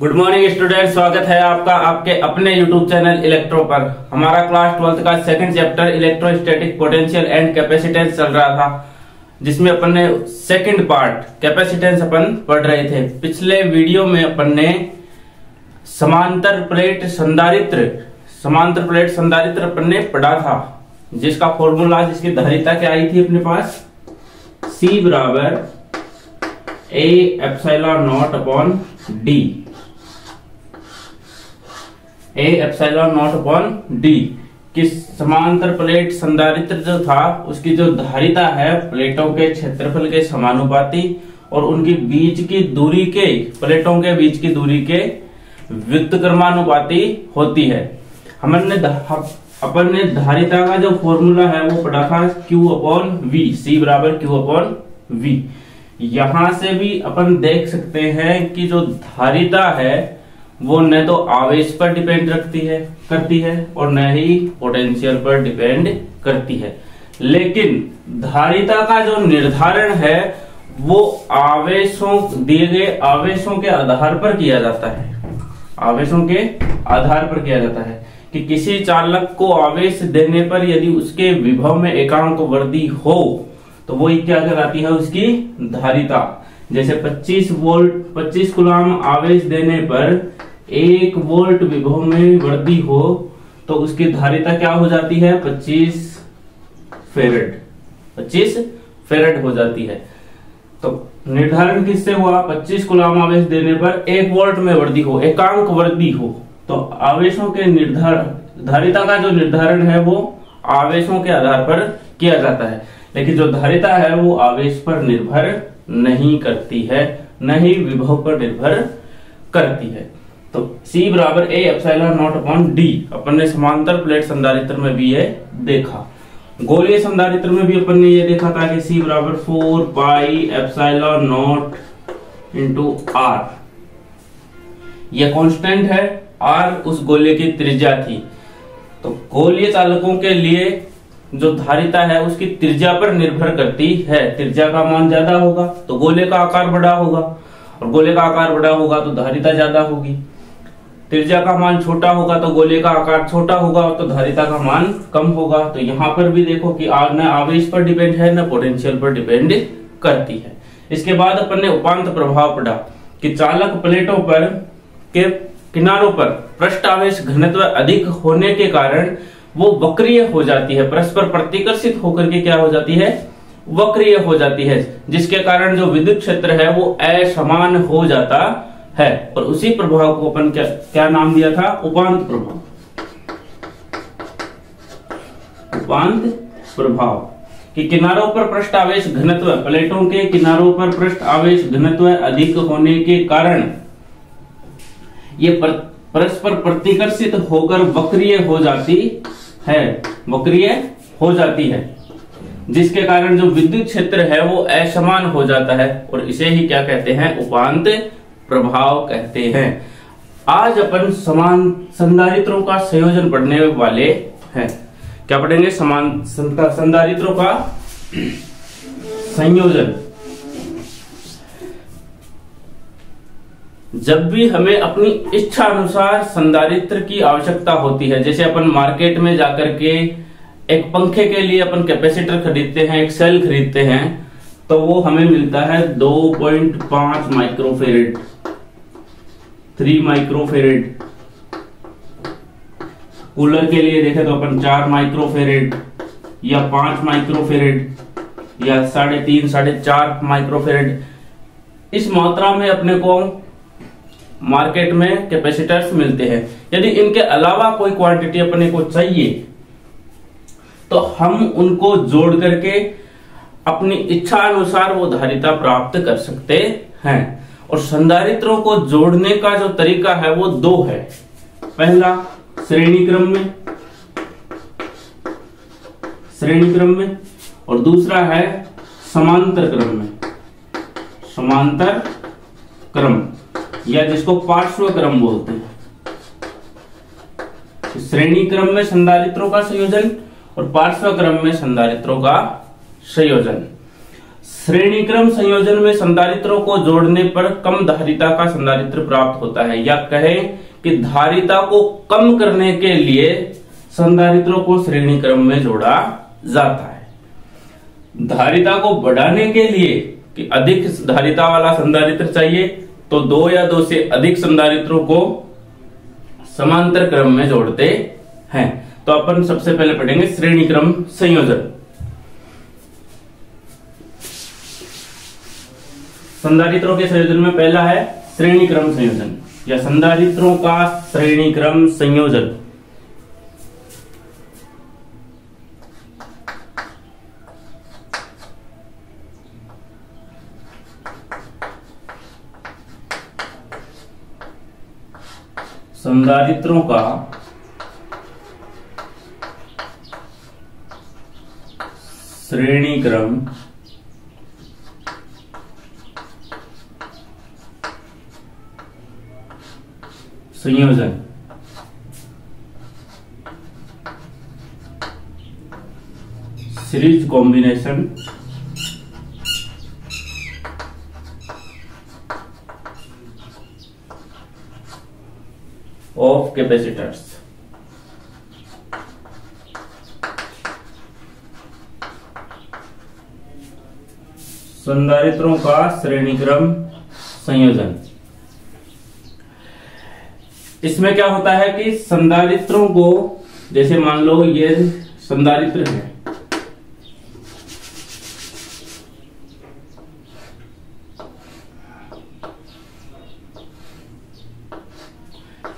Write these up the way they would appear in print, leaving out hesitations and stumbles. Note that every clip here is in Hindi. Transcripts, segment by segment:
गुड मॉर्निंग स्टूडेंट, स्वागत है आपका आपके अपने यूट्यूब चैनल इलेक्ट्रो पर। हमारा क्लास 12th का second chapter electrostatic potential and capacitance चल रहा था, जिसमें अपन ने सेकंड पार्ट कैपेसिटेंस अपन पढ़ रहे थे। पिछले वीडियो में अपन ने समांतर प्लेट संधारित्र अपन ने पढ़ा था, जिसका फॉर्मूला, जिसकी धारिता क्या आई थी अपने पास, C बराबर A epsilon not upon D, A epsilon not upon D। कि समांतर प्लेट संधारित्र जो था उसकी जो धारिता है प्लेटों के क्षेत्रफल के समानुपाती और उनकी बीच की दूरी के, प्लेटों के बीच की दूरी के व्युत्क्रमानुपाती होती है। अपन ने धारिता का जो फॉर्मूला है वो पढ़ा था Q अपॉन V, C बराबर Q अपॉन V। यहां से भी अपन देख सकते हैं कि जो धारिता है वो न तो आवेश पर डिपेंड करती है और न ही पोटेंशियल पर डिपेंड करती है, लेकिन धारिता का जो निर्धारण है वो दिए गए आवेशों के आधार पर किया जाता है। आवेशों के आधार पर किया जाता है कि किसी चालक को आवेश देने पर यदि उसके विभव में एकांक वृद्धि हो तो वो क्या कहलाती है, उसकी धारिता। जैसे 25 कूलम आवेश देने पर 1 वोल्ट विभव में वृद्धि हो तो उसकी धारिता क्या हो जाती है, 25 फेरेड हो जाती है। तो निर्धारण किससे हुआ, 25 कूलम आवेश देने पर 1 वोल्ट में वृद्धि हो, एकांक वृद्धि हो। तो आवेशों के धारिता का जो निर्धारण है वो आवेशों के आधार पर किया जाता है, लेकिन जो धारिता है वो आवेश पर निर्भर नहीं करती है, न ही विभव पर निर्भर करती है। तो C बराबर A epsilon not upon D अपन ने समांतर प्लेट संधारित्र में भी ये देखा। गोलीय संधारित्र में भी अपन ने ये देखा था कि C बराबर 4 pi epsilon not into R। यह कांस्टेंट है, R उस गोले की त्रिज्या थी। तो गोलीय चालकों के लिए जो धारिता है उसकी त्रिज्या पर निर्भर करती है। त्रिज्या का मान ज्यादा होगा तो गोले का आकार बड़ा होगा, और गोले का आकार बड़ा होगा तो धारिता ज्यादा होगी। त्रिज्या का मान छोटा होगा तो गोले का आकार छोटा होगा तो धारिता का मान कम होगा। तो यहाँ पर भी देखो कि न आवेश पर डिपेंड है न पोटेंशियल पर डिपेंड करती है। इसके बाद अपन ने उपांत प्रभाव पढ़ा कि चालक प्लेटों पर के किनारों पर पृष्ठ आवेश घनत्व अधिक होने के कारण वो वक्रीय हो जाती है, परस्पर प्रतिकर्षित होकर के क्या हो जाती है, वक्रीय हो जाती है, जिसके कारण जो विद्युत क्षेत्र है वो असमान हो जाता है। और उसी प्रभाव को अपन क्या नाम दिया था, उपांत प्रभाव। उपांत प्रभाव कि किनारों पर पृष्ठ आवेश घनत्व, प्लेटों के किनारों पर पृष्ठ आवेश घनत्व अधिक होने के कारण ये परस्पर प्रतिकर्षित होकर वक्रीय हो जाती है, जिसके कारण जो विद्युत क्षेत्र है वो असमान हो जाता है, और इसे ही क्या कहते हैं, उपांत प्रभाव कहते हैं। आज अपन समान संधारित्रों का संयोजन पढ़ने वाले हैं। क्या पढ़ेंगे, संधारित्रों का संयोजन। जब भी हमें अपनी इच्छा अनुसार संधारित्र की आवश्यकता होती है, जैसे अपन मार्केट में जाकर के एक पंखे के लिए अपन कैपेसिटर खरीदते हैं, एक सेल खरीदते हैं, तो वो हमें मिलता है 2.5 माइक्रोफेरेड, 3 माइक्रोफेरेड। कूलर के लिए देखें तो अपन 4 माइक्रोफेरेड या 5 माइक्रोफेरेड या 3.5 4.5 माइक्रोफेरेड, इस मात्रा में अपने को मार्केट में कैपेसिटर्स मिलते हैं। यदि इनके अलावा कोई क्वांटिटी अपने को चाहिए तो हम उनको जोड़ करके अपनी इच्छा अनुसार वो धारिता प्राप्त कर सकते हैं। और संधारित्रों को जोड़ने का जो तरीका है वो 2 है। पहला श्रेणी क्रम में और दूसरा है समांतर क्रम या जिसको पार्श्व क्रम बोलते हैं। श्रेणी क्रम में संधारित्रों का संयोजन और पार्श्व क्रम में संधारित्रों का संयोजन। श्रेणीक्रम संयोजन में संधारित्रों को जोड़ने पर कम धारिता का संधारित्र प्राप्त होता है, या कहें कि धारिता को कम करने के लिए संधारित्रों को श्रेणी क्रम में जोड़ा जाता है। धारिता को बढ़ाने के लिए कि अधिक धारिता वाला संधारित्र चाहिए तो दो या दो से अधिक संधारित्रों को समांतर क्रम में जोड़ते हैं। तो अपन सबसे पहले पढ़ेंगे श्रेणी क्रम संयोजन। संधारित्रों के संयोजन में पहला है श्रेणी क्रम संयोजन या संधारित्रों का श्रेणी क्रम संयोजन। संधारित्रों का श्रेणी क्रम संयोजन। Series combination of capacitors. संधारित्रों का श्रेणीक्रम संयोजन। इसमें क्या होता है कि संधारित्रों को, जैसे मान लो ये संधारित्र है,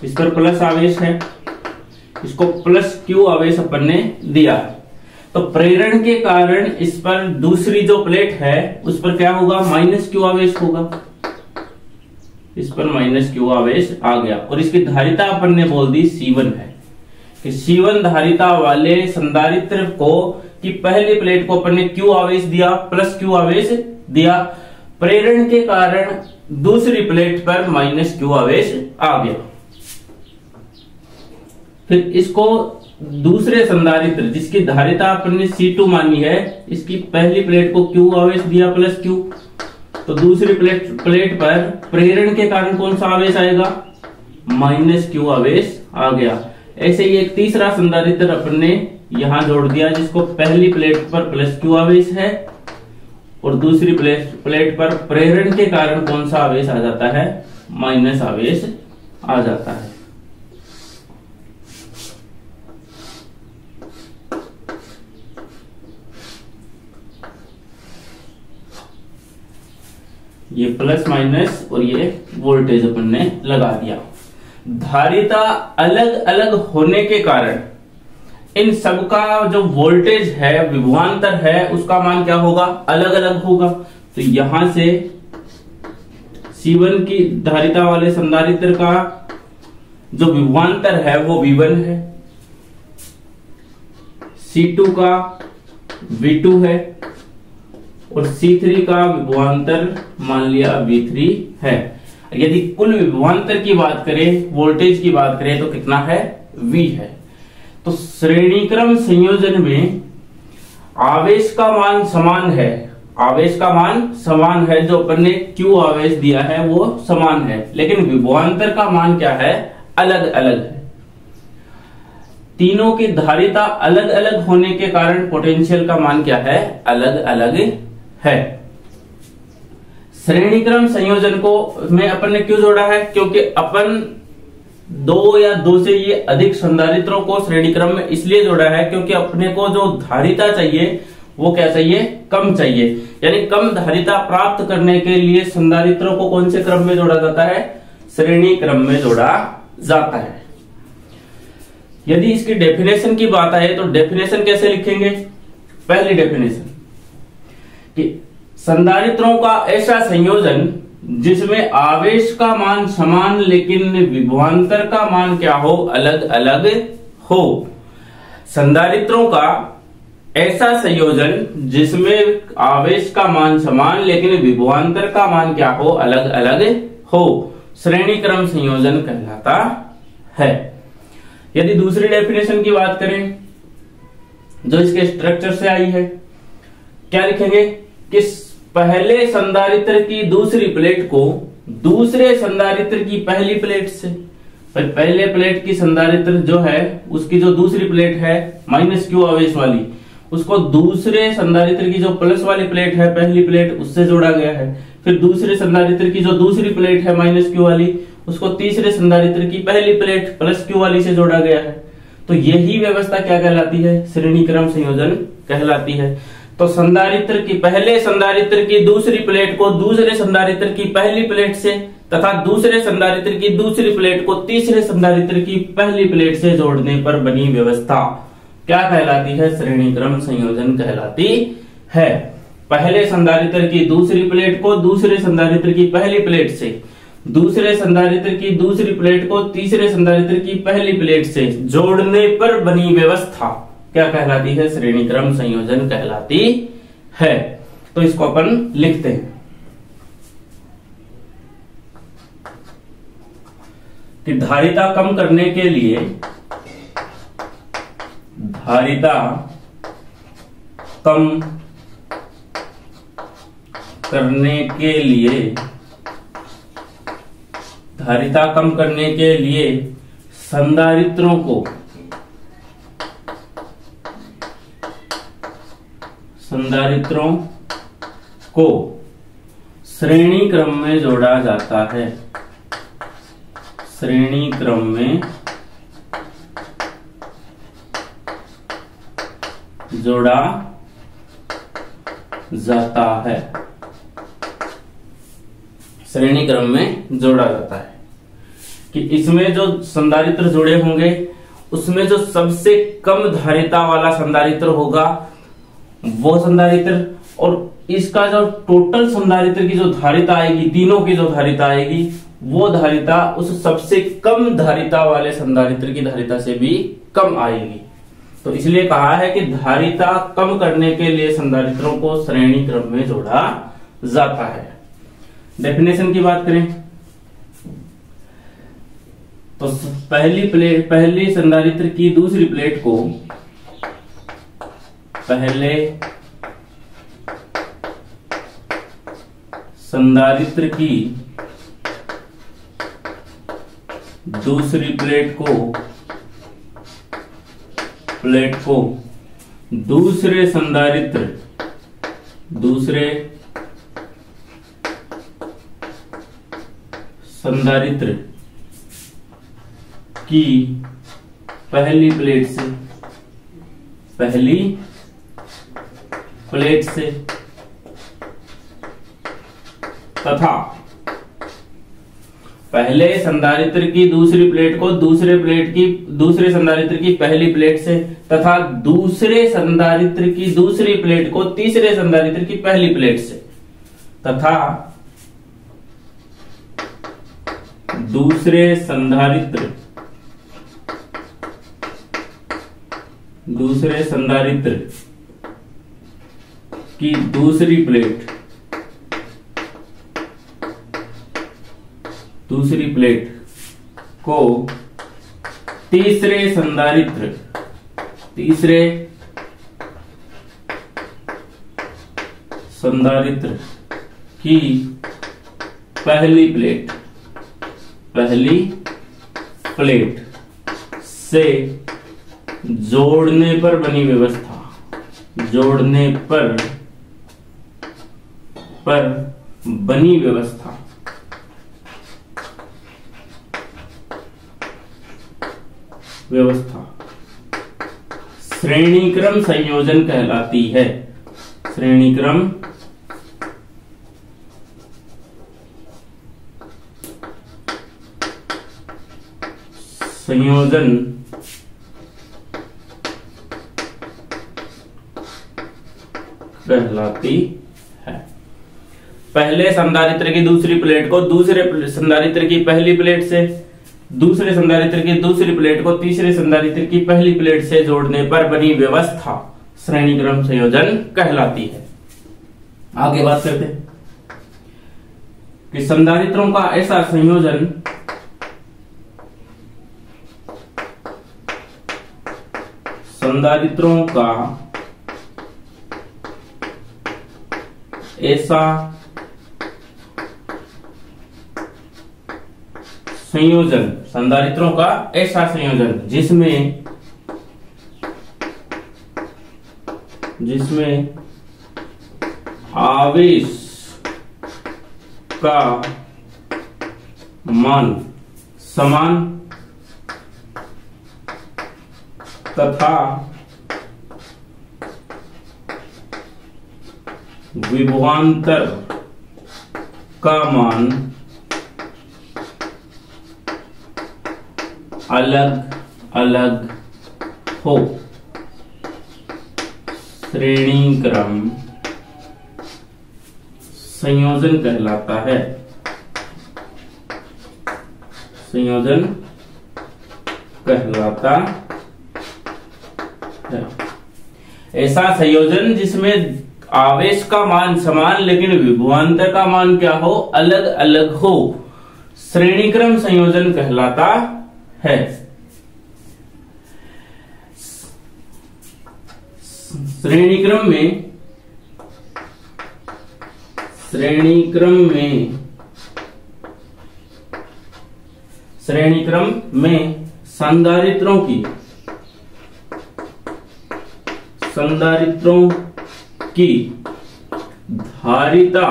इस पर प्लस आवेश है, इसको प्लस क्यू आवेश अपन ने दिया है, तो प्रेरण के कारण इस पर दूसरी जो प्लेट है उस पर क्या होगा, माइनस क्यू आवेश होगा। इस पर माइनस क्यू आवेश आ गया और इसकी धारिता अपन ने बोल दी C1 है कि C1 धारिता वाले संधारित्र को कि पहली प्लेट को अपन ने क्यू आवेश दिया, प्लस क्यू आवेश दिया, प्रेरण के कारण दूसरी प्लेट पर माइनस क्यू आवेश आ गया। फिर इसको दूसरे संधारित्र जिसकी धारिता अपन ने C2 मानी है, इसकी पहली प्लेट को क्यू आवेश दिया प्लस क्यू, तो दूसरी प्लेट पर प्रेरण के कारण कौन सा आवेश आएगा, माइनस क्यू आवेश आ गया। ऐसे ही एक तीसरा संधारित्र अपन ने यहां जोड़ दिया जिसको पहली प्लेट पर प्लस क्यू आवेश है और दूसरी प्लेट पर प्रेरण के कारण कौन सा आवेश आ जाता है, माइनस आवेश आ जाता है। ये प्लस माइनस और ये वोल्टेज अपन ने लगा दिया। धारिता अलग अलग होने के कारण इन सबका जो वोल्टेज है, विभवांतर है, उसका मान क्या होगा, अलग अलग होगा। तो यहां से C1 की धारिता वाले संधारित्र का जो विभवांतर है वो V1 है, C2 का V2 है और C3 का विभवांतर मान लिया V3 है। यदि कुल विभवांतर की बात करें, वोल्टेज की बात करें तो कितना है, V है। तो श्रेणीक्रम संयोजन में आवेश का मान समान है, आवेश का मान समान है, जो अपन ने Q आवेश दिया है वो समान है, लेकिन विभवांतर का मान क्या है, अलग अलग है। तीनों की धारिता अलग अलग होने के कारण पोटेंशियल का मान क्या है, अलग अलग है। श्रेणीक्रम संयोजन को में अपन ने क्यों जोड़ा है, क्योंकि अपन दो या दो से ये अधिक संधारित्रों को श्रेणीक्रम में इसलिए जोड़ा है क्योंकि अपने को जो धारिता चाहिए वो क्या चाहिए, कम चाहिए। यानी कम धारिता प्राप्त करने के लिए संधारित्रों को कौन से क्रम में जोड़ा जाता है, श्रेणी क्रम में जोड़ा जाता है। यदि इसकी डेफिनेशन की बात आए तो डेफिनेशन कैसे लिखेंगे, पहली डेफिनेशन कि संधारित्रों का ऐसा संयोजन जिसमें आवेश का मान समान लेकिन विभवांतर का मान क्या हो, अलग अलग हो। संधारित्रों का ऐसा संयोजन जिसमें आवेश का मान समान लेकिन विभवांतर का मान क्या हो, अलग अलग हो, श्रेणीक्रम संयोजन कहलाता है। यदि दूसरी डेफिनेशन की बात करें जो इसके स्ट्रक्चर से आई है, क्या लिखेंगे कि पहले संधारित्र की दूसरी प्लेट को दूसरे संधारित्र की पहली प्लेट से, पहले प्लेट की संधारित्र जो है उसकी जो दूसरी प्लेट है -q आवेश वाली, उसको दूसरे संधारित्र की जो प्लस वाली प्लेट है पहली प्लेट उससे जोड़ा गया है। फिर दूसरे संधारित्र की जो दूसरी प्लेट है -q वाली, उसको तीसरे संधारित्र की पहली प्लेट +q वाली से जोड़ा गया है। तो यही व्यवस्था क्या कहलाती है? श्रेणी क्रम संयोजन कहलाती है। तो संधारित्र की पहले संधारित्र की दूसरी प्लेट को दूसरे संधारित्र की पहली प्लेट से तथा दूसरे संधारित्र की दूसरी प्लेट को तीसरे संधारित्र की पहली प्लेट से जोड़ने पर बनी व्यवस्था क्या कहलाती है? श्रेणी क्रम संयोजन कहलाती है। पहले संधारित्र की दूसरी प्लेट को दूसरे संधारित्र की पहली प्लेट से, दूसरे संधारित्र की दूसरी प्लेट को तीसरे संधारित्र की पहली प्लेट से जोड़ने पर बनी व्यवस्था क्या कहलाती है? श्रेणी क्रम संयोजन कहलाती है। तो इसको अपन लिखते हैं कि धारिता कम करने के लिए, धारिता कम करने के लिए, धारिता कम करने के लिए संधारित्रों को श्रेणी क्रम में जोड़ा जाता है। श्रेणी क्रम में जोड़ा जाता है। श्रेणी क्रम में जोड़ा जाता है कि इसमें जो संधारित्र जुड़े होंगे उसमें जो सबसे कम धारिता वाला संधारित्र होगा वो संधारित्र, और इसका जो टोटल संधारित्र की जो धारिता आएगी, तीनों की जो धारिता आएगी, वो धारिता उस सबसे कम धारिता वाले संधारित्र की धारिता से भी कम आएगी। तो इसलिए कहा है कि धारिता कम करने के लिए संधारित्रों को श्रेणी क्रम में जोड़ा जाता है। डेफिनेशन की बात करें तो पहली संधारित्र की दूसरी प्लेट को पहले संधारित्र की दूसरी प्लेट को दूसरे संधारित्र की पहली प्लेट से तथा पहले संधारित्र की दूसरी प्लेट को दूसरे संधारित्र की पहली प्लेट से तथा दूसरे संधारित्र की दूसरी प्लेट को तीसरे संधारित्र की पहली प्लेट से तथा दूसरे संधारित्र की दूसरी प्लेट को तीसरे संधारित्र की पहली प्लेट से जोड़ने पर बनी व्यवस्था श्रेणी क्रम संयोजन कहलाती है। श्रेणी क्रम संयोजन कहलाती है। पहले संधारित्र की दूसरी प्लेट को दूसरे संधारित्र की पहली प्लेट से, दूसरे संधारित्र की दूसरी प्लेट को तीसरे संधारित्र की पहली प्लेट से जोड़ने पर बनी व्यवस्था श्रेणी क्रम संयोजन कहलाती है। आगे बात करते हैं कि संधारित्रों का ऐसा संयोजन ऐसा संयोजन, संधारित्रों का ऐसा संयोजन जिसमें आवेश का मान समान तथा विभवांतर का मान अलग अलग हो, श्रेणी क्रम संयोजन कहलाता है। संयोजन कहलाता है ऐसा संयोजन जिसमें आवेश का मान समान लेकिन विभवांतर का मान क्या हो, अलग अलग हो, श्रेणीक्रम संयोजन कहलाता है। श्रेणीक्रम में संधारित्रों की धारिता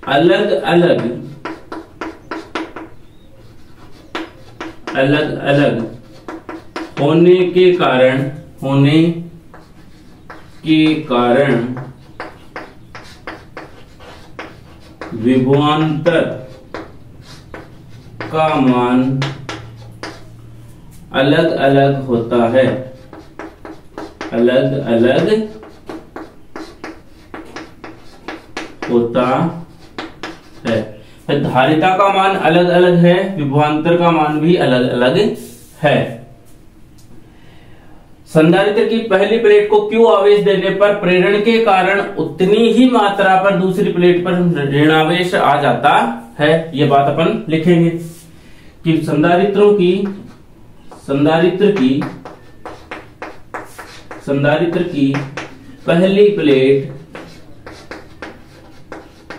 अलग अलग होने के कारण विभवांतर का मान अलग अलग होता है, अलग अलग होता है। तो धारिता का मान अलग अलग है, विभवांतर का मान भी अलग अलग है। संधारित्र की पहली प्लेट को Q आवेश देने पर प्रेरण के कारण उतनी ही मात्रा पर दूसरी प्लेट पर ऋणावेश आ जाता है। ये बात अपन लिखेंगे कि संधारित्र की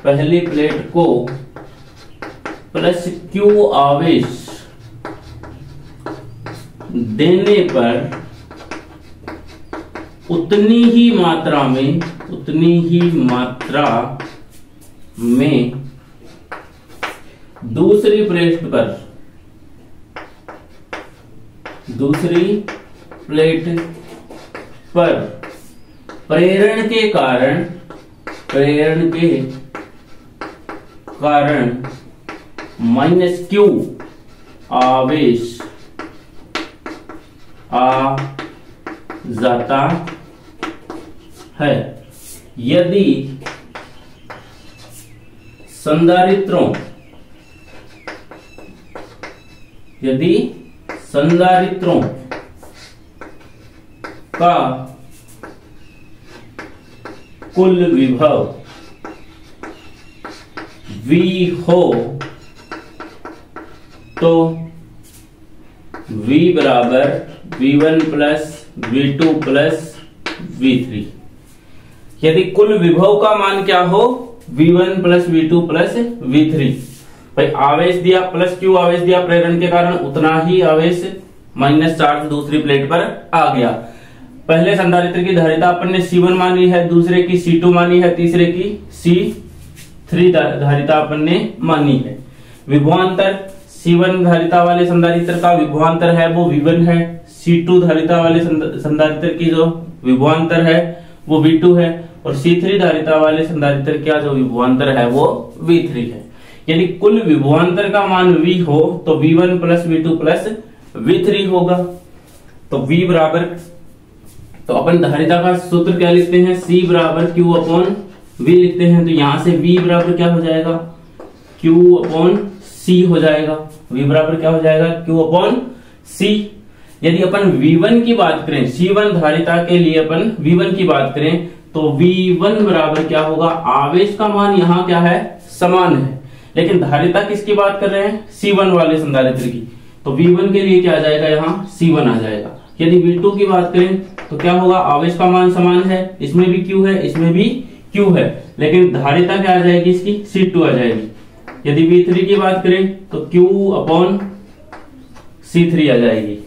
पहली प्लेट को प्लस Q आवेश देने पर उतनी ही मात्रा में दूसरी प्लेट पर प्रेरण के कारण माइनस Q आवेश आ जाता है। यदि संधारित्रों का कुल विभव V हो तो V बराबर V1 plus V2 plus V3। यदि कुल विभव का मान क्या हो, V1 plus V2 plus V3। भाई आवेश दिया प्लस Q आवेश दिया, प्रेरण के कारण उतना ही आवेश माइनस चार्ज दूसरी प्लेट पर आ गया। पहले संधारित्र की धारिता अपन ने C1 मानी है, दूसरे की C2 मानी है, तीसरे की C3 धारिता अपन ने मानी है। विभवांतर C1 धारिता वाले संधारित्र का विभवांतर है वो V1 है, C2 धारिता वाले संधारित्र की जो विभवांतर है वो V2 है, और C3 धारिता वाले संधारित्र का जो विभवांतर है वो V3 है। यदि कुल विभवांतर का मान V हो तो V1 plus V2 plus V3 होगा। तो V बराबर, तो अपन धारिता का सूत्र क्या लिखते हैं, C बराबर Q अपॉन V लिखते हैं। तो यहां से V बराबर क्या हो जाएगा, Q अपॉन C हो जाएगा। V बराबर क्या हो जाएगा, Q अपॉन C। यदि अपन V1 की बात करें, C1 धारिता के लिए अपन V1 की बात करें तो V1 बराबर क्या होगा, आवेश का मान यहाँ क्या है, समान है, लेकिन धारिता किसकी बात कर रहे हैं, C1 वाले संधारित्र की। तो V1 के लिए क्या आ जाएगा, यहाँ C1 आ जाएगा। यदि V2 की बात करें तो क्या होगा, आवेश का मान समान है, इसमें भी Q है, इसमें भी Q है, लेकिन धारिता क्या आ जाएगी इसकी, C2 आ जाएगी। यदि V3 की बात करें तो Q/C3 आ जाएगी।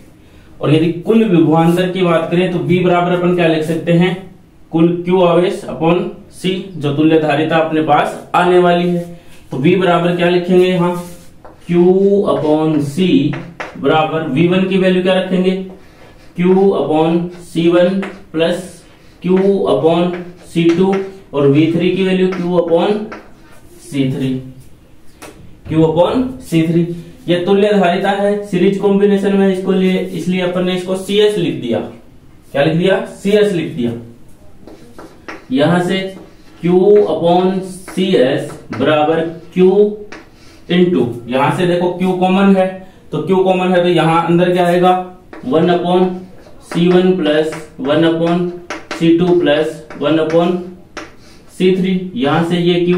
और यदि कुल विभवांतर की बात करें तो V बराबर अपन क्या लिख सकते हैं, कुल Q आवेश अपॉन C, जो तुल्य धारिता अपने पास आने वाली है। तो V बराबर क्या लिखेंगे यहाँ, Q/C बराबर V1 की वैल्यू क्या रखेंगे, Q/C1 प्लस Q/C2 और V3 की वैल्यू Q/C3। ये तुल्य धारिता है, सीरीज कॉम्बिनेशन में इसको लिए, इसलिए अपन ने इसको CS लिख दिया। क्या लिख दिया, CS लिख दिया। यहां से Q/CS बराबर Q इंटू, यहां से देखो Q कॉमन है, तो Q कॉमन है तो यहां अंदर क्या आएगा, 1/C1 plus 1/C2 plus 1/C3। यहां से ये Q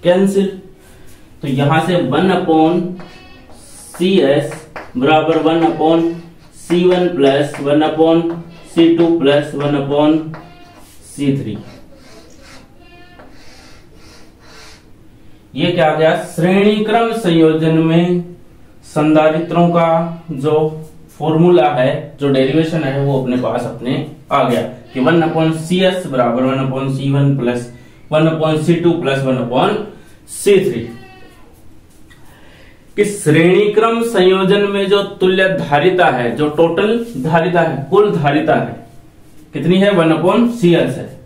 कैंसिल, तो यहां से 1/CS बराबर 1/C1 plus 1/C2 plus 1/C3। ये क्या आ गया, श्रेणी क्रम संयोजन में संधारित्रों का जो फॉर्मूला है, जो डेरिवेशन है, वो अपने पास आ गया कि 1/CS बराबर 1/C1 plus 1/C2 plus 1/C3। कि श्रेणी क्रम संयोजन में जो तुल्य धारिता है, जो टोटल धारिता है, कुल धारिता है, कितनी है, 1/CS है।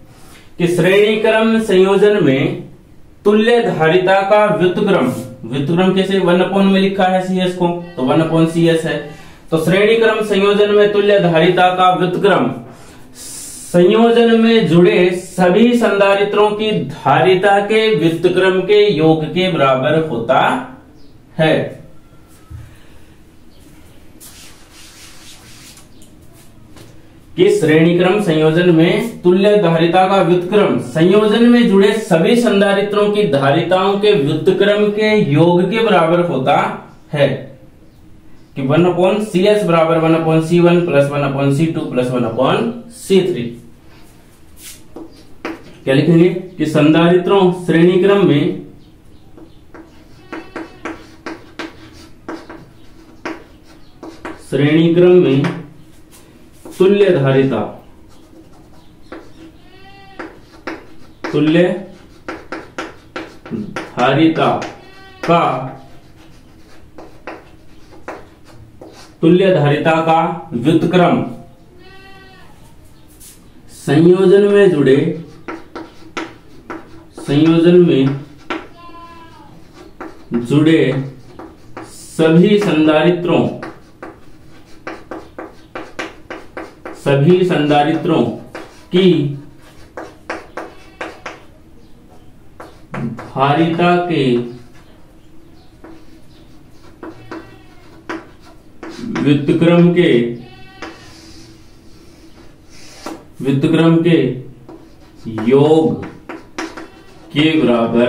कि श्रेणी क्रम संयोजन में तुल्य धारिता का व्युत्क्रम कैसे, 1 में लिखा है CS को, तो 1/CS है। तो श्रेणी क्रम संयोजन में तुल्य धारिता का व्युत्क्रम संयोजन में जुड़े सभी संधारित्रों की धारिता के व्युत्क्रम के योग के बराबर होता है। कि श्रेणी क्रम संयोजन में तुल्य धारिता का व्युत्क्रम संयोजन में जुड़े सभी संधारित्रों की धारिताओं के व्युत्क्रम के योग के बराबर होता है। कि 1/CS बराबर 1/C1 plus 1/C2 plus 1/C3। क्या लिखेंगे कि संधारित्रों श्रेणी क्रम में तुल्य धारिता का व्युत्क्रम संयोजन में जुड़े सभी संधारित्रों की धारिता के व्युत्क्रम के योग के बराबर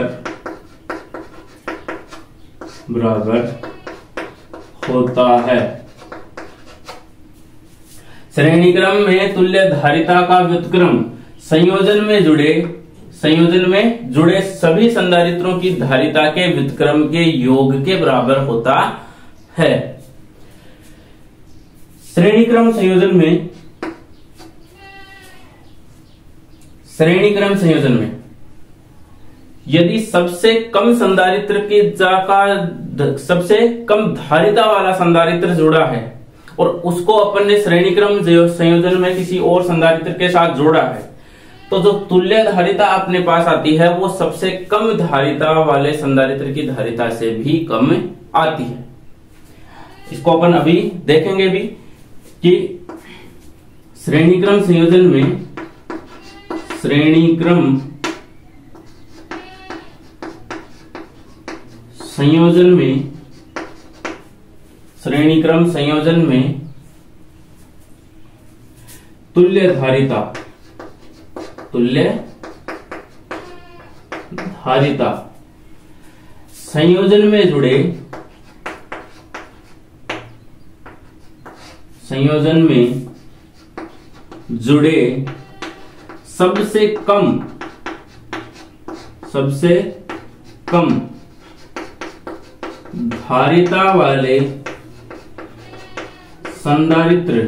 होता है। श्रेणी क्रम में तुल्य धारिता का व्युत्क्रम संयोजन में जुड़े सभी संधारित्रों की धारिता के व्युत्क्रम के योग के बराबर होता है। श्रेणी क्रम संयोजन में यदि सबसे कम संधारित्र की सबसे कम धारिता वाला संधारित्र जुड़ा है और उसको अपन ने श्रेणी क्रम संयोजन में किसी और संधारित्र के साथ जोड़ा है, तो जो तुल्य धारिता अपने पास आती है वो सबसे कम धारिता वाले संधारित्र की धारिता से भी कम आती है। इसको अपन अभी देखेंगे भी कि श्रेणी क्रम संयोजन में तुल्य धारिता संयोजन संयोजन में जुड़े सबसे कम धारिता वाले संधारित्र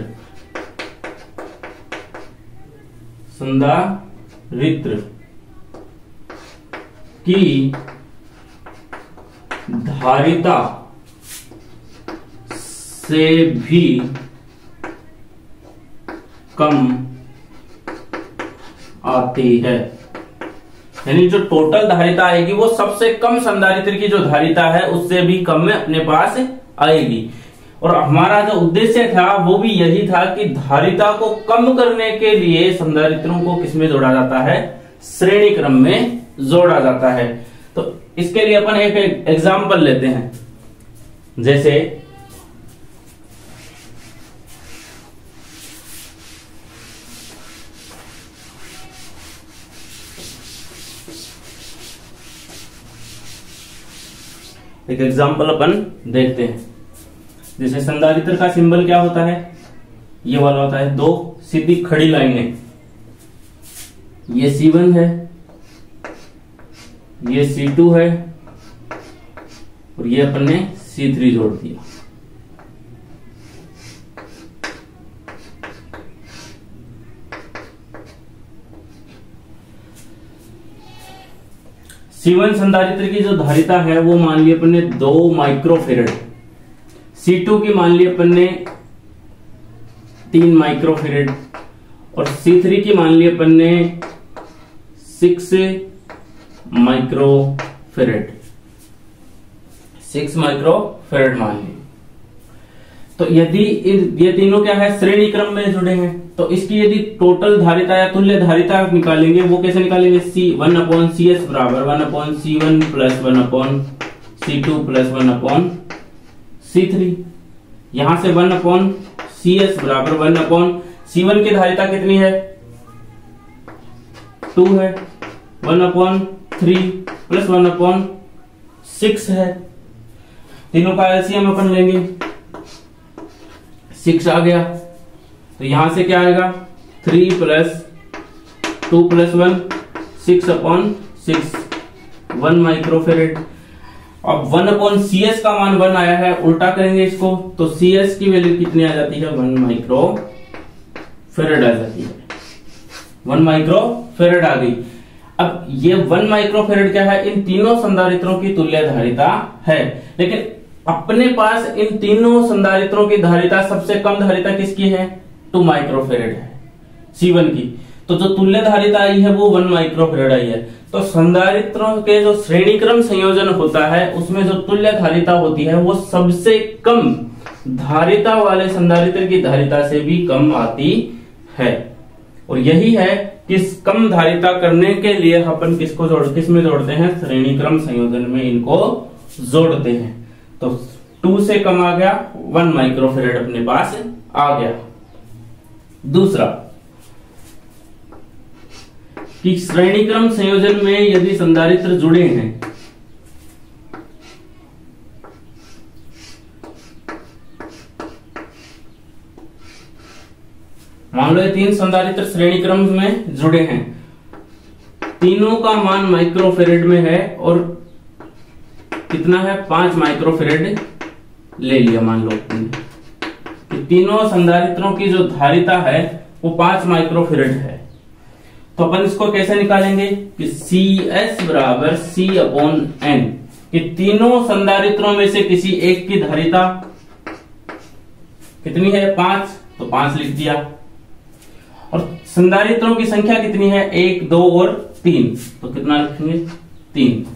की धारिता से भी कम आती है। यानी जो टोटल धारिता आएगी वो सबसे कम संधारित्र की जो धारिता है उससे भी कम में अपने पास आएगी। और हमारा जो उद्देश्य था वो भी यही था कि धारिता को कम करने के लिए संधारित्रों को किसमें जोड़ा जाता है, श्रेणी क्रम में जोड़ा जाता है। तो इसके लिए अपन एक एग्जाम्पल लेते हैं। जैसे एक एग्जाम्पल अपन देखते हैं। जैसे संधारित्र का सिंबल क्या होता है, ये वाला होता है, दो सीधी खड़ी लाइनें, ये C1 है, ये C2 है और ये अपन ने C3 जोड़ दिया। C1 संधारित्र की जो धारिता है वो मान लिया अपन ने 2 माइक्रोफेरेड, C2 की मान लिया अपन ने 3 माइक्रोफेरेड और C3 की मान लिया अपन ने 6 माइक्रोफेरेड मान लिया। तो यदि ये तीनों क्या है, श्रेणी क्रम में जुड़े हैं, तो इसकी यदि टोटल धारिता या तुल्य धारिता निकालेंगे वो कैसे निकालेंगे, C1/CS बराबर 1/C1 plus 1/C2 plus 1/C3। यहां से 1/CS बराबर 1/C1 की धारिता कितनी है, 2 है, 1/3 प्लस 1/6 है। तीनों का एलसीएम अपन लेंगे, 6 आ गया। तो यहां से क्या आएगा, 3 प्लस 2 प्लस 1, 6/6, 1 माइक्रोफेरेड। अब 1/CS का मान 1 आया है, उल्टा करेंगे इसको तो CS की वैल्यू कितनी आ जाती है, 1 माइक्रोफेरेड आ जाती है, 1 माइक्रोफेरेड आ गई। अब ये 1 माइक्रोफेरेड क्या है, इन तीनों संधारित्रों की तुल्य धारिता है। लेकिन अपने पास इन तीनों संधारित्रों की धारिता, सबसे कम धारिता किसकी है, 2 माइक्रोफेरेड है, C1 की। तो जो तुल्य धारिता आई है वो 1 माइक्रोफेरेड आई है। तो संधारित्रों के जो श्रेणी क्रम संयोजन होता है उसमें जो तुल्य धारिता होती है वो सबसे कम धारिता वाले संधारित्र की धारिता से भी कम आती है। और यही है कि कम धारिता करने के लिए अपन किसमें जोड़ते हैं, श्रेणी क्रम संयोजन में इनको जोड़ते हैं। तो 2 से कम आ गया, 1 माइक्रोफेरेड अपने पास आ गया। दूसरा कि श्रेणी क्रम संयोजन में यदि संधारित्र जुड़े हैं, मान लो ये 3 संधारित्र श्रेणी क्रम में जुड़े हैं, तीनों का मान माइक्रोफेरेड में है और कितना है, 5 माइक्रोफेरेड ले लिया। मान लो कि तीनों संधारित्रों की जो धारिता है वो 5 माइक्रोफेरेड है। तो अपन इसको कैसे निकालेंगे कि CS बराबर C/N, कि तीनों संधारित्रों में से किसी एक की धारिता कितनी है, 5, तो 5 लिख दिया। और संधारित्रों की संख्या कितनी है, 1, 2 और 3, तो कितना लिखेंगे, 3,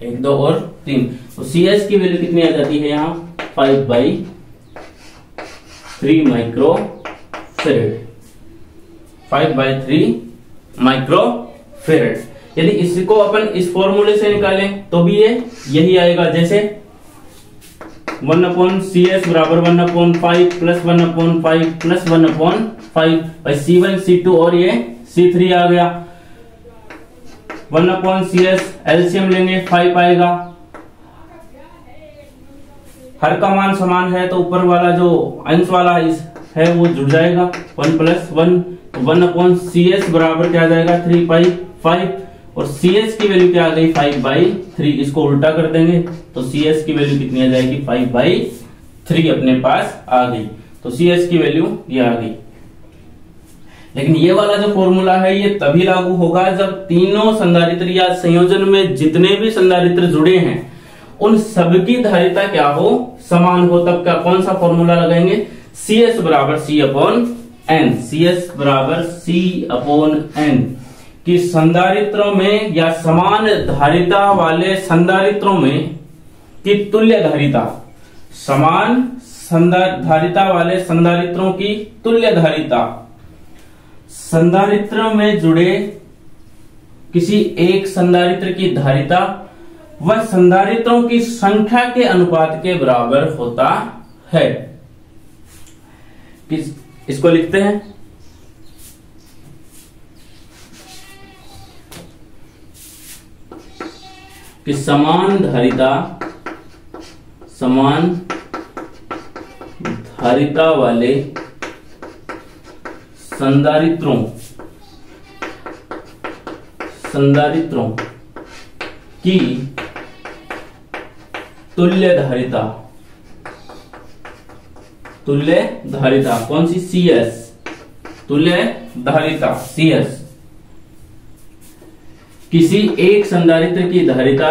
1, 2 और 3। तो CS की वैल्यू कितनी आ जाती है यहाँ, 5/3 माइक्रोफेरेड, 5/3 माइक्रोफेरेड। यदि इसको अपन इस फॉर्मूले से निकालें तो भी ये यही आएगा। जैसे 1/CS बराबर 1/5 प्लस 1/5 प्लस 1/5 भाई C1 C2 और ये C3 आ गया। 1/CS एलसीएम लेंगे, 5 आएगा, हर का मान समान है तो ऊपर वाला जो अंश वाला है वो जुड़ जाएगा, 1 + 1 तो 1/CS बराबर क्या आ जाएगा 3/5 और CS की वैल्यू क्या आ गई 5/3। इसको उल्टा कर देंगे तो CS की वैल्यू कितनी आ जाएगी 5/3 अपने पास आ गई। तो CS की वैल्यू ये आ गई। लेकिन ये वाला जो फॉर्मूला है ये तभी लागू होगा जब तीनों संधारित्र या संयोजन में जितने भी संधारित्र जुड़े हैं उन सबकी धारिता क्या हो, समान हो। तब क्या कौन सा फॉर्मूला लगाएंगे, CS बराबर C/N, CS बराबर C/N कि संधारित्रों में या समान धारिता वाले संधारित्रों में की तुल्य धारिता, समान धारिता वाले संधारित्रों की तुल्य धारिता, संधारित्र में जुड़े किसी एक संधारित्र की धारिता वह संधारित्रों की संख्या के अनुपात के बराबर होता है। इसको लिखते हैं कि समान धारिता वाले संधारित्रों की तुल्य धारिता कौन सी, CS, तुल्य धारिता CS, किसी एक संधारित्र की धारिता,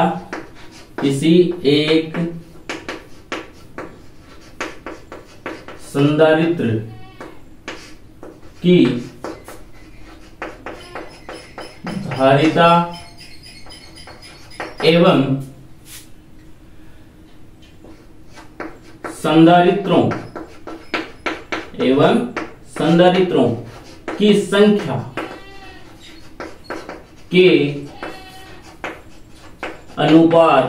किसी एक संधारित्र की धारिता एवं संधारित्रों की संख्या के अनुपात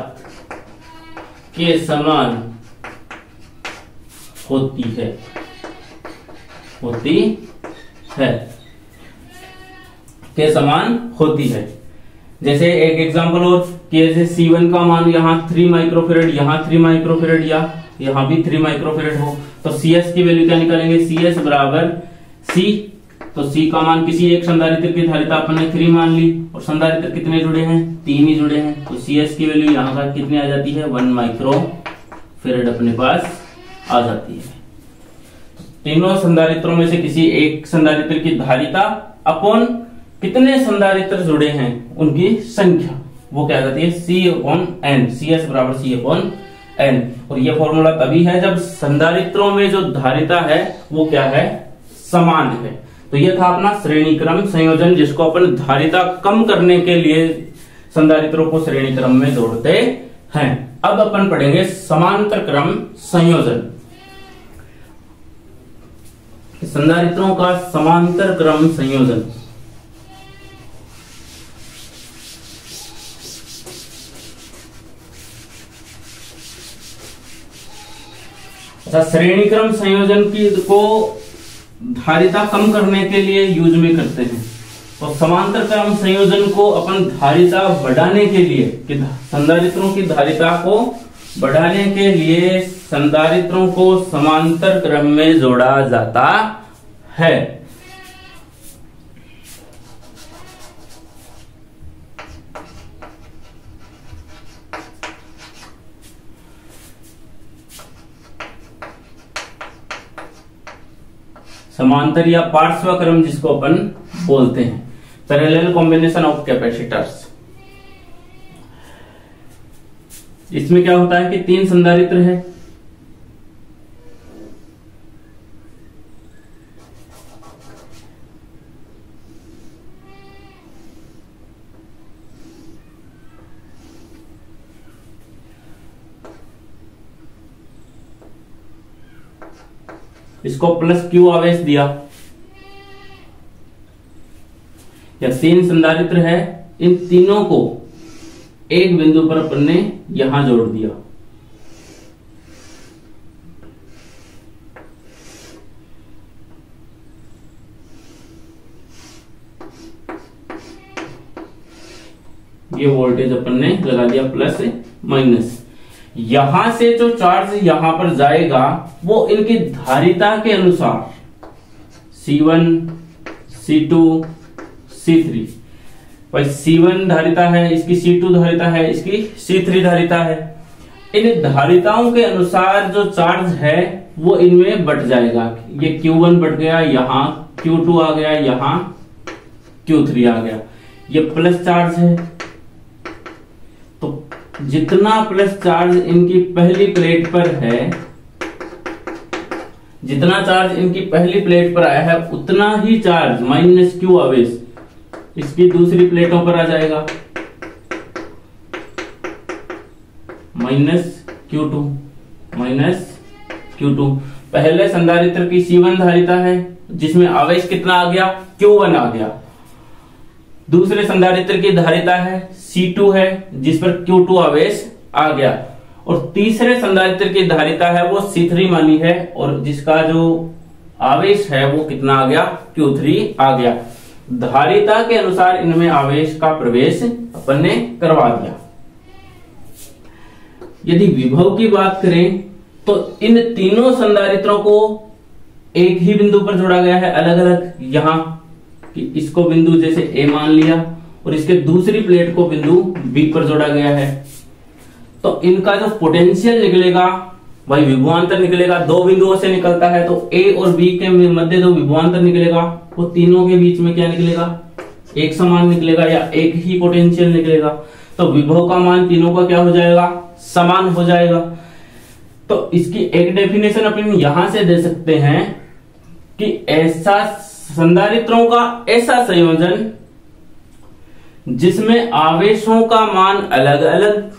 के समान होती है के समान होती है। जैसे एक एग्जांपल और कि जैसे C1 का मान यहाँ 3 माइक्रोफेरेड, यहाँ 3 माइक्रोफेरेड या यहाँ भी 3 माइक्रोफेरेड हो तो CS की वैल्यू क्या निकालेंगे, CS बराबर C। तो C का मान किसी एक संधारित्र की धारिता अपन ने 3 मान ली और संधारित्र कितने जुड़े हैं, 3 ही जुड़े हैं। तो CS की वैल्यू यहाँ का कितनी आ जाती है 1 माइक्रोफेरेड अपने पास आ जाती है। तीनों संधारित्रों में से किसी एक संधारित्र की धारिता अपॉन कितने संधारित्र जुड़े हैं उनकी संख्या, वो क्या जाती है C/N, CS बराबर C/N। और ये फॉर्मूला तभी है जब संधारित्रों में जो धारिता है वो क्या है, समान है। तो ये था अपना श्रेणी क्रम संयोजन जिसको अपन धारिता कम करने के लिए संधारित्रों को श्रेणी क्रम में जोड़ते हैं। अब अपन पढ़ेंगे समांतर क्रम संयोजन। संधारित्रों का समांतर क्रम संयोजन। श्रेणी क्रम संयोजन की को धारिता कम करने के लिए यूज में करते हैं और समांतर क्रम संयोजन को अपन धारिता बढ़ाने के लिए कि संधारित्रों की धारिता को बढ़ाने के लिए संधारित्रों को समांतर क्रम में जोड़ा जाता है। समांतर या पार्श्व क्रम जिसको अपन बोलते हैं, पैरेलल कॉम्बिनेशन ऑफ कैपेसिटर्स। इसमें क्या होता है कि 3 संधारित्र है, इसको +Q आवेश दिया या 3 संधारित्र है, इन तीनों को एक बिंदु पर अपन ने यहां जोड़ दिया। ये वोल्टेज अपन ने लगा दिया प्लस माइनस। यहां से जो चार्ज यहां पर जाएगा वो इनकी धारिता के अनुसार C1, C2, C3, भाई C1 धारिता है, इसकी C2 धारिता है, इसकी C3 धारिता है। इन धारिताओं के अनुसार जो चार्ज है वो इनमें बट जाएगा। ये Q1 बट गया, यहां Q2 आ गया, यहां Q3 आ गया। ये प्लस चार्ज है, तो जितना प्लस चार्ज इनकी पहली प्लेट पर है, जितना चार्ज इनकी पहली प्लेट पर आया है उतना ही चार्ज माइनस Q आवेश इसकी दूसरी प्लेटों पर आ जाएगा, माइनस Q2। पहले संधारित्र की C1 धारिता है जिसमें आवेश कितना आ गया, Q1 आ गया। दूसरे संधारित्र की धारिता है C2 है जिस पर Q2 आवेश आ गया, और तीसरे संधारित्र की धारिता है वो C3 मानी है और जिसका जो आवेश है वो कितना आ गया, Q3 आ गया। धारिता के अनुसार इनमें आवेश का प्रवेश अपन ने करवा दिया। यदि विभव की बात करें तो इन तीनों संधारित्रों को एक ही बिंदु पर जोड़ा गया है, अलग अलग। यहां कि इसको बिंदु जैसे A मान लिया और इसके दूसरी प्लेट को बिंदु B पर जोड़ा गया है, तो इनका जो पोटेंशियल निकलेगा भाई विभवांतर निकलेगा, दो बिंदुओं से निकलता है, तो A और B के मध्य जो विभवांतर निकलेगा वो तीनों के बीच में क्या निकलेगा, एक समान निकलेगा या एक ही पोटेंशियल निकलेगा। तो विभव का मान तीनों का क्या हो जाएगा, समान हो जाएगा। तो इसकी एक डेफिनेशन अपन यहां से दे सकते हैं कि ऐसा संधारित्रों का ऐसा संयोजन जिसमें आवेशों का मान अलग अलग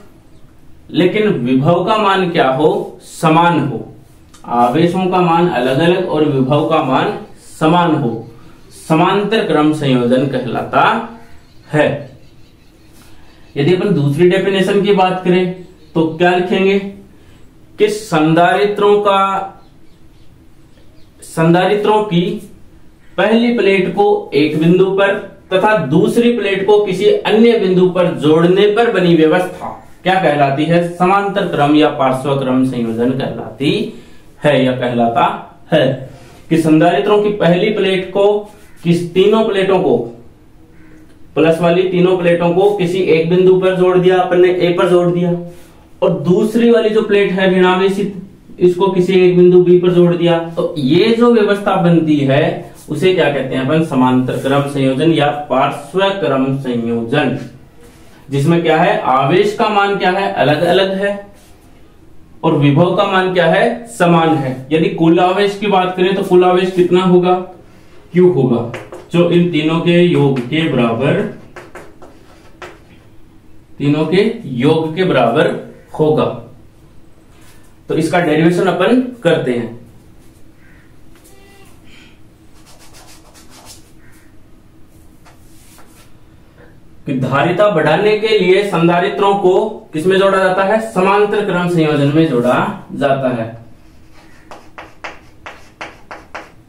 लेकिन विभव का मान क्या हो, समान हो। आवेशों का मान अलग अलग और विभव का मान समान हो, समांतर क्रम संयोजन कहलाता है। यदि अपन दूसरी डेफिनेशन की बात करें तो क्या लिखेंगे कि संधारित्रों की पहली प्लेट को एक बिंदु पर तथा दूसरी प्लेट को किसी अन्य बिंदु पर जोड़ने पर बनी व्यवस्था क्या कहलाती है, समांतर क्रम या पार्श्व क्रम संयोजन कहलाती है या कहलाता है। कि संधारित्रों की पहली प्लेट को तीनों प्लेटों को, प्लस वाली तीनों प्लेटों को किसी एक बिंदु पर जोड़ दिया, अपन ने A पर जोड़ दिया, और दूसरी वाली जो प्लेट है ऋणावेशित इसको किसी एक बिंदु B पर जोड़ दिया। तो ये जो व्यवस्था बनती है उसे क्या कहते हैं अपन, समांतर क्रम संयोजन या पार्श्व क्रम संयोजन, जिसमें क्या है, आवेश का मान क्या है, अलग अलग है और विभव का मान क्या है, समान है। यदि कुल आवेश की बात करें तो कुल आवेश कितना होगा, Q होगा, जो इन तीनों के योग के बराबर, तीनों के योग के बराबर होगा। तो इसका डेरिवेशन अपन करते हैं। कि धारिता बढ़ाने के लिए संधारित्रों को किसमें जोड़ा जाता है, समांतर क्रम संयोजन में जोड़ा जाता है।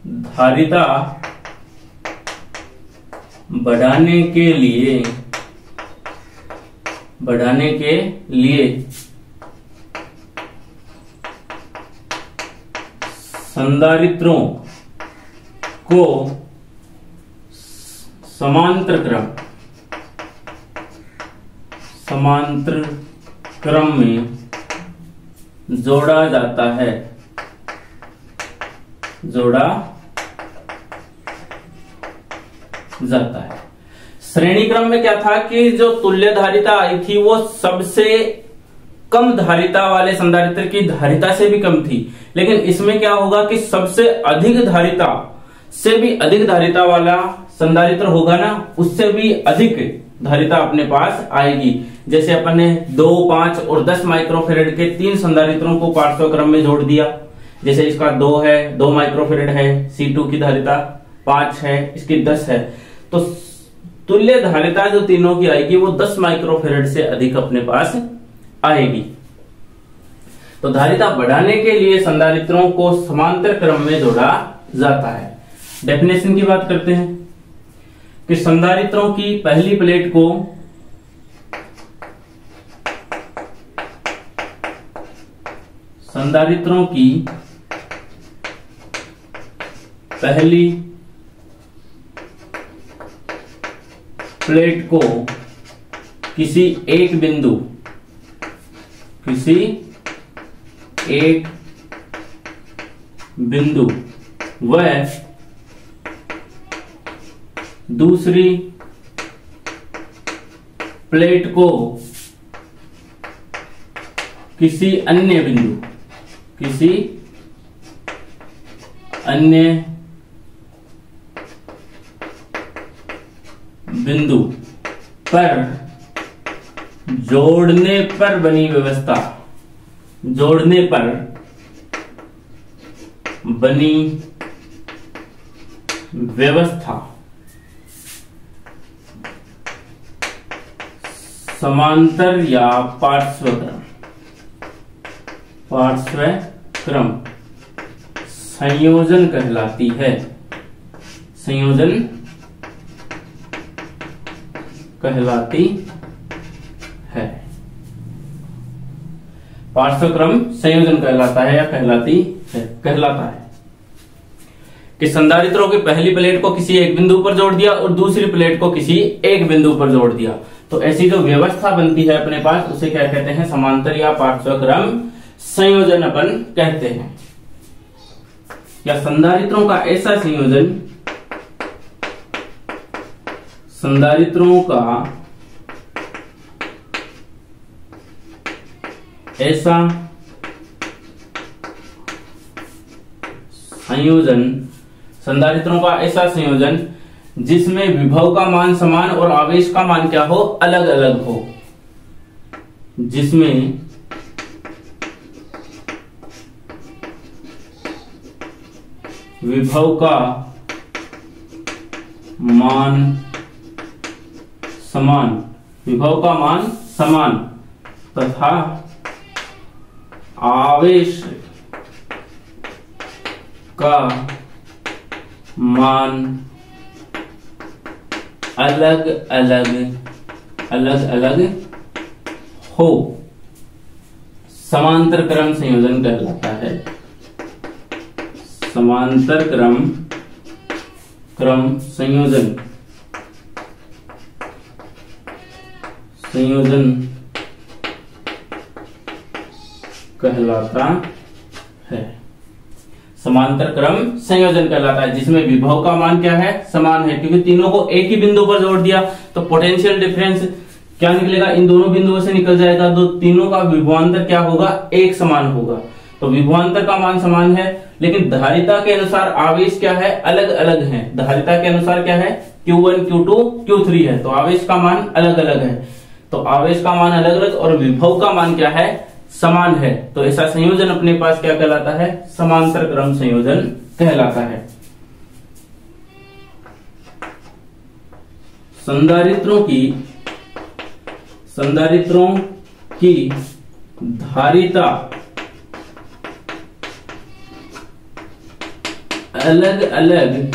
धारिता बढ़ाने के लिए संधारित्रों को समांतर क्रम में जोड़ा जाता है, श्रेणी क्रम में क्या था कि जो तुल्य धारिता आई थी वो सबसे कम धारिता वाले संधारित्र की धारिता से भी कम थी, लेकिन इसमें क्या होगा कि सबसे अधिक धारिता से भी अधिक धारिता वाला संधारित्र होगा ना, उससे भी अधिक धारिता अपने पास आएगी। जैसे अपन ने 2, 5 और 10 माइक्रोफेरेड के 3 संधारित्रों को पार्श्व क्रम में जोड़ दिया। जैसे इसका 2 है, 2 माइक्रोफेरेड है, C2 की धारिता 5 है, इसकी 10 है, तो तुल्य धारिता जो तीनों की आएगी वो 10 माइक्रोफेरेड से अधिक अपने पास आएगी। तो धारिता बढ़ाने के लिए संधारित्रों को समांतर क्रम में जोड़ा जाता है। डेफिनेशन की बात करते हैं कि संधारित्रों की पहली प्लेट को संधारित्रों की पहली प्लेट को किसी एक बिंदु व दूसरी प्लेट को किसी अन्य बिंदु पर जोड़ने पर बनी व्यवस्था समांतर या पार्श्वक्रम संयोजन कहलाती है। पार्श्वक्रम संयोजन कहलाता है या कहलाता है कि संधारित्रों की पहली प्लेट को किसी एक बिंदु पर जोड़ दिया और दूसरी प्लेट को किसी एक बिंदु पर जोड़ दिया, तो ऐसी जो व्यवस्था बनती है अपने पास उसे क्या कहते हैं? समांतर या पार्श्वक्रम संयोजन अपन कहते हैं। या संधारित्रों का ऐसा संयोजन, संधारित्रों का ऐसा संयोजन जिसमें विभव का मान समान और आवेश का मान क्या हो? अलग अलग हो। जिसमें विभव का मान समान तथा आवेश का मान अलग अलग हो, समांतर क्रम संयोजन कहलाता है। समांतर क्रम संयोजन कहलाता है। समांतर क्रम संयोजन कहलाता है जिसमें विभव का मान क्या है? समान है, क्योंकि तीनों को एक ही बिंदु पर जोड़ दिया तो पोटेंशियल डिफरेंस क्या निकलेगा? इन दोनों बिंदुओं से निकल जाएगा, तो तीनों का विभवांतर क्या होगा? एक समान होगा। तो विभवांतर का मान समान है, लेकिन धारिता के अनुसार आवेश क्या है? अलग अलग है। धारिता के अनुसार क्या है? Q1, Q2, Q3 है, तो आवेश का मान अलग अलग है। तो आवेश का मान अलग अलग और विभव का मान क्या है? समान है। तो ऐसा संयोजन अपने पास क्या कहलाता है? समांतर क्रम संयोजन कहलाता है। संधारित्रों की धारिता अलग अलग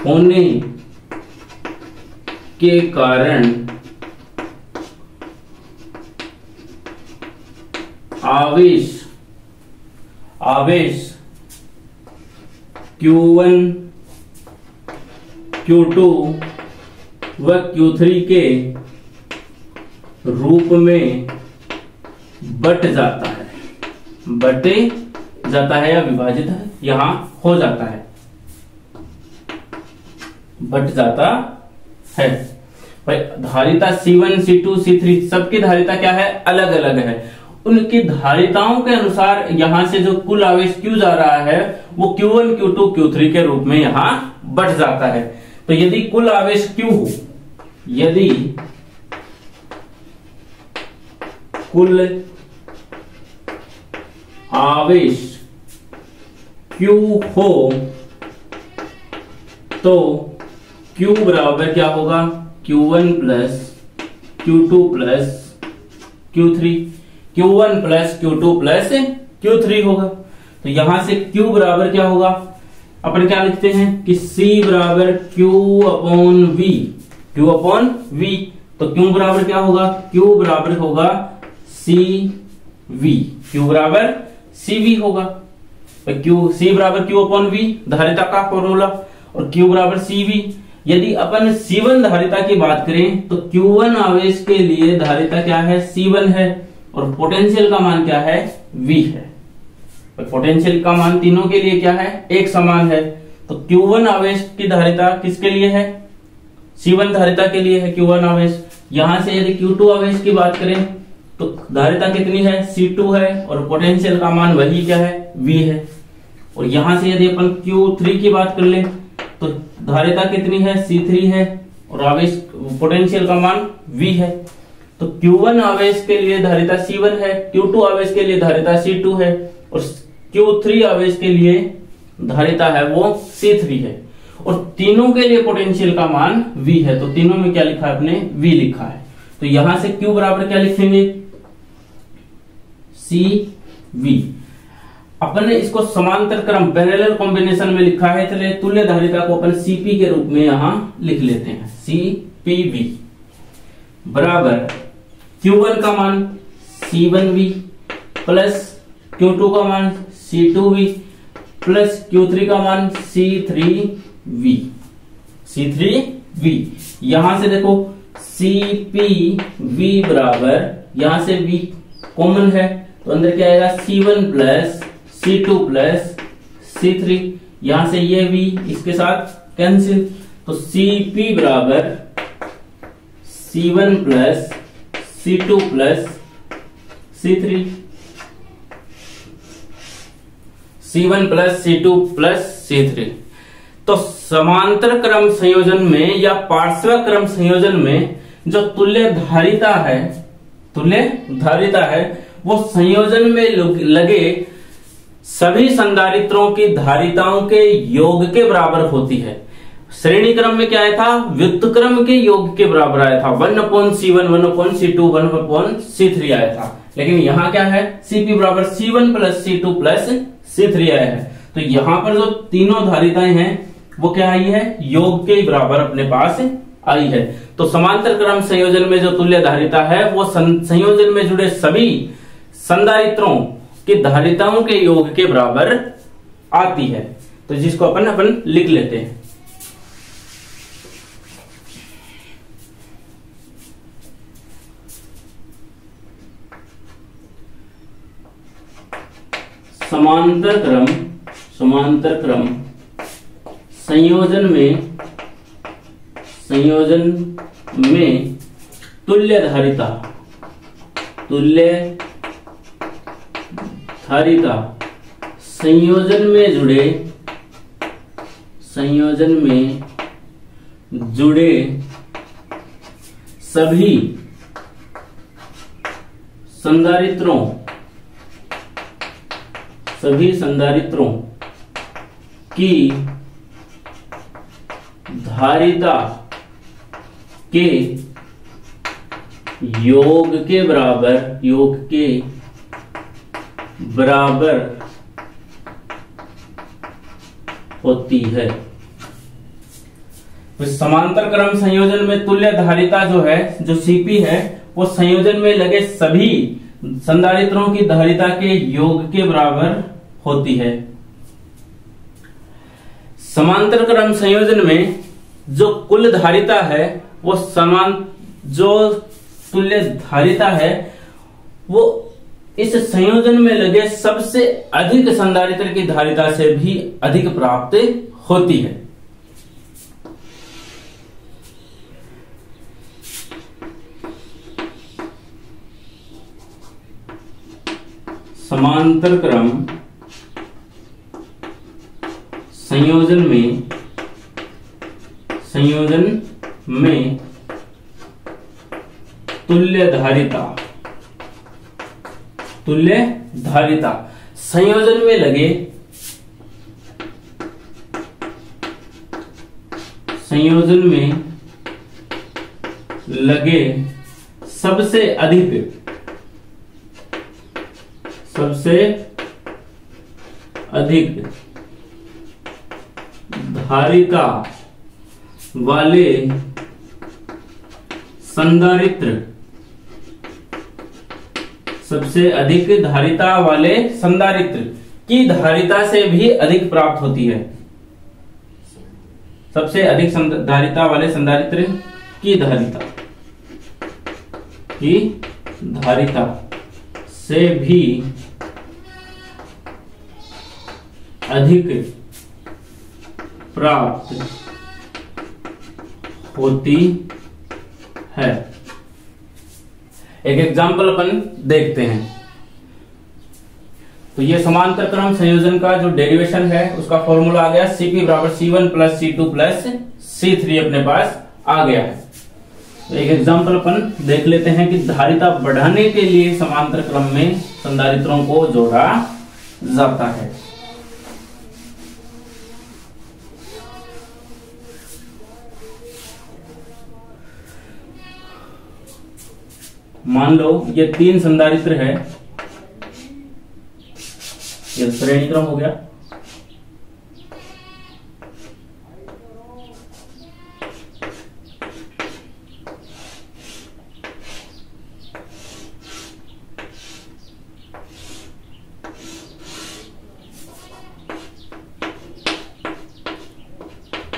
होने के कारण आवेश Q1, Q2 व Q3 के रूप में बट जाता है या विभाजित यहां हो जाता है, बट जाता है। भाई धारिता C1, C2, C3 सबकी धारिता क्या है? अलग अलग है। उनकी धारिताओं के अनुसार यहां से जो कुल आवेश Q जा रहा है वो Q1, Q2, Q3 के रूप में यहां बढ़ जाता है। तो यदि कुल आवेश Q हो, यदि कुल आवेश Q हो तो Q बराबर क्या होगा? Q1 plus Q2 plus Q3, Q1 plus Q2 plus Q3 होगा। तो यहां से Q बराबर क्या होगा? अपन क्या लिखते हैं कि C बराबर Q upon V, Q upon V। तो Q बराबर क्या होगा? Q बराबर होगा C V, Q बराबर CV होगा। क्यू C बराबर Q अपॉन V धारिता का फॉर्मूला, और Q बराबर CV। यदि अपन C1 धारिता की बात करें तो Q1 आवेश के लिए धारिता क्या है, C1 है, और पोटेंशियल का मान क्या है, V है। पोटेंशियल का मान तीनों के लिए क्या है, एक समान है। तो Q1 आवेश की धारिता किसके लिए है, C1 धारिता के लिए है Q1 आवेश। यहां से यदि Q2 आवेश की बात करें तो धारिता कितनी है, C2 है, और पोटेंशियल का मान वही क्या है, V है। और यहां से यदि अपन Q3 की बात कर ले तो धारिता कितनी है, C3 है, और आवेश पोटेंशियल का मान V है। तो Q1 आवेश के लिए धारिता C1 है, Q2 आवेश के लिए धारिता C2 है, और Q3 आवेश के लिए धारिता है वो C3 है, और तीनों के लिए पोटेंशियल का मान V है। तो तीनों में क्या लिखा है, अपने V लिखा है। तो यहां से Q बराबर क्या लिखेंगे, CV। अपन ने इसको समांतर क्रम पैरेलल कॉम्बिनेशन में लिखा है, चलिए तुल्य धारिता को अपन CP के रूप में यहां लिख लेते हैं। CPV बराबर Q1 का मान C1V प्लस Q2 का मान C2V प्लस Q3 का मान C3V। यहां से देखो CPV बराबर, यहां से V कॉमन है तो अंदर क्या आएगा, C1 plus C2 plus C3। यहां से ये V इसके साथ कैंसिल, तो CP बराबर C1 plus C2 plus C3, C1 plus C2 plus C3। तो समांतर क्रम संयोजन में या पार्श्व क्रम संयोजन में जो तुल्य धारिता है वो संयोजन में लगे सभी संधारित्रों की धारिताओं के योग के बराबर होती है। श्रेणी क्रम में क्या आया था, व्युत्क्रम क्रम के योग के बराबर आया था, 1/C1 1/C2 1/C3 आया था। लेकिन यहां क्या है, CP बराबर C1 plus C2 plus C3 आया है। तो यहां पर जो तीनों धारिताएं हैं वो क्या आई है, योग के बराबर अपने पास आई है। तो समांतर क्रम संयोजन में जो तुल्य धारिता है वो संयोजन में जुड़े सभी संधारित्रों की धारिताओं के योग के बराबर आती है। तो जिसको अपन लिख लेते हैं। समांतर क्रम संयोजन में तुल्य धारिता संयोजन में जुड़े सभी संधारित्रों की धारिता के योग के बराबर होती है। तो समांतर क्रम संयोजन में तुल्य धारिता जो है, जो CP है, वो संयोजन में लगे सभी संधारित्रों की धारिता के योग के बराबर होती है। समांतर क्रम संयोजन में जो कुल धारिता है वो जो तुल्य धारिता है वो इस संयोजन में लगे सबसे अधिक संधारित्र की धारिता से भी अधिक प्राप्त होती है। समांतर क्रम संयोजन में तुल्य धारिता संयोजन में लगे सबसे अधिक धारिता वाले सबसे अधिक धारिता वाले संधारित्र की धारिता से भी अधिक प्राप्त होती है। सबसे अधिक धारिता वाले संधारित्र की धारिता से भी अधिक प्राप्त होती है। एक एग्जाम्पल अपन देखते हैं। तो ये समांतर क्रम संयोजन का जो डेरिवेशन है उसका फॉर्मूला आ गया, Cp बराबर C1 plus C2 plus C3 अपने पास आ गया है। तो एक एग्जाम्पल अपन देख लेते हैं कि धारिता बढ़ाने के लिए समांतर क्रम में संधारित्रों को जोड़ा जाता है। मान लो ये 3 संधारित्र है, ये श्रेणी क्रम हो गया।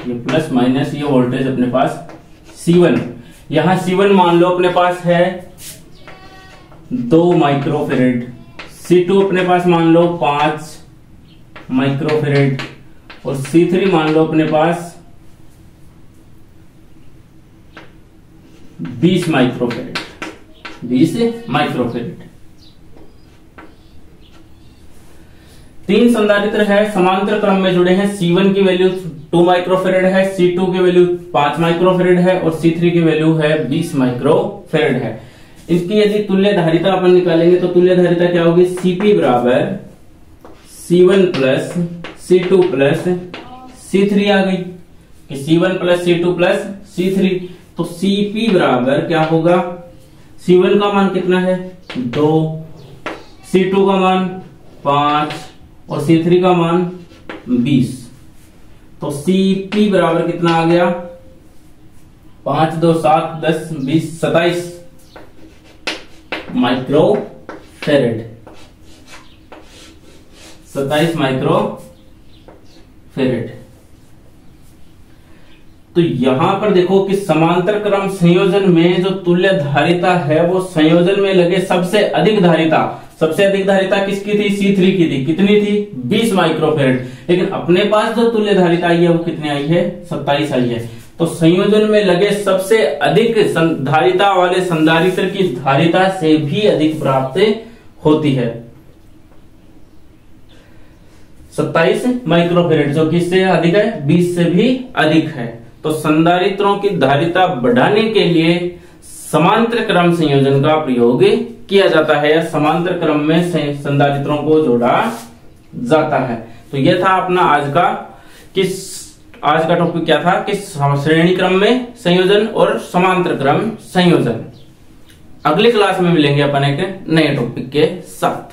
ये प्लस माइनस ये वोल्टेज अपने पास C1, यहां C1 मान लो अपने पास है 2 माइक्रोफेरेड, C2 अपने पास मान लो 5 माइक्रोफेरेड और C3 मान लो अपने पास 20 माइक्रोफेरेड। 20 माइक्रोफेरेड। 3 संधारित्र है, समांतर क्रम में जुड़े हैं। C1 की वैल्यू 2 माइक्रोफेरेड है, C2 की वैल्यू 5 माइक्रोफेरेड है और C3 की वैल्यू है 20 माइक्रोफेरेड है। इसकी यदि तुल्य धारिता अपन निकालेंगे तो तुल्य धारिता क्या होगी, Cp बराबर C1 plus C2 plus C3 आ गई कि C1 plus C2 plus C3। तो Cp बराबर क्या होगा, C1 का मान कितना है 2, C2 का मान 5 और C3 का मान 20। तो Cp बराबर कितना आ गया, 5 2 7 10 20 27 माइक्रोफेरेड। 27 माइक्रोफेरेड। तो यहां पर देखो कि समांतर क्रम संयोजन में जो तुल्य धारिता है वो संयोजन में लगे सबसे अधिक धारिता किसकी थी, C3 की थी। कितनी थी, 20 माइक्रोफेरेड। लेकिन अपने पास जो तुल्य धारिता आई है वो कितनी आई है, 27 आई है। तो संयोजन में लगे सबसे अधिक धारिता वाले संधारित्र की धारिता से भी अधिक प्राप्त होती है 27 माइक्रोफेरेड, जो किससे अधिक है, 20 से भी अधिक है। तो संधारित्रों की धारिता बढ़ाने के लिए समांतर क्रम संयोजन का प्रयोग किया जाता है या समांतर क्रम में संधारित्रों को जोड़ा जाता है। तो यह था अपना आज का टॉपिक क्या था कि श्रेणी क्रम में संयोजन और समांतर क्रम संयोजन। अगली क्लास में मिलेंगे अपन एक नए टॉपिक के साथ।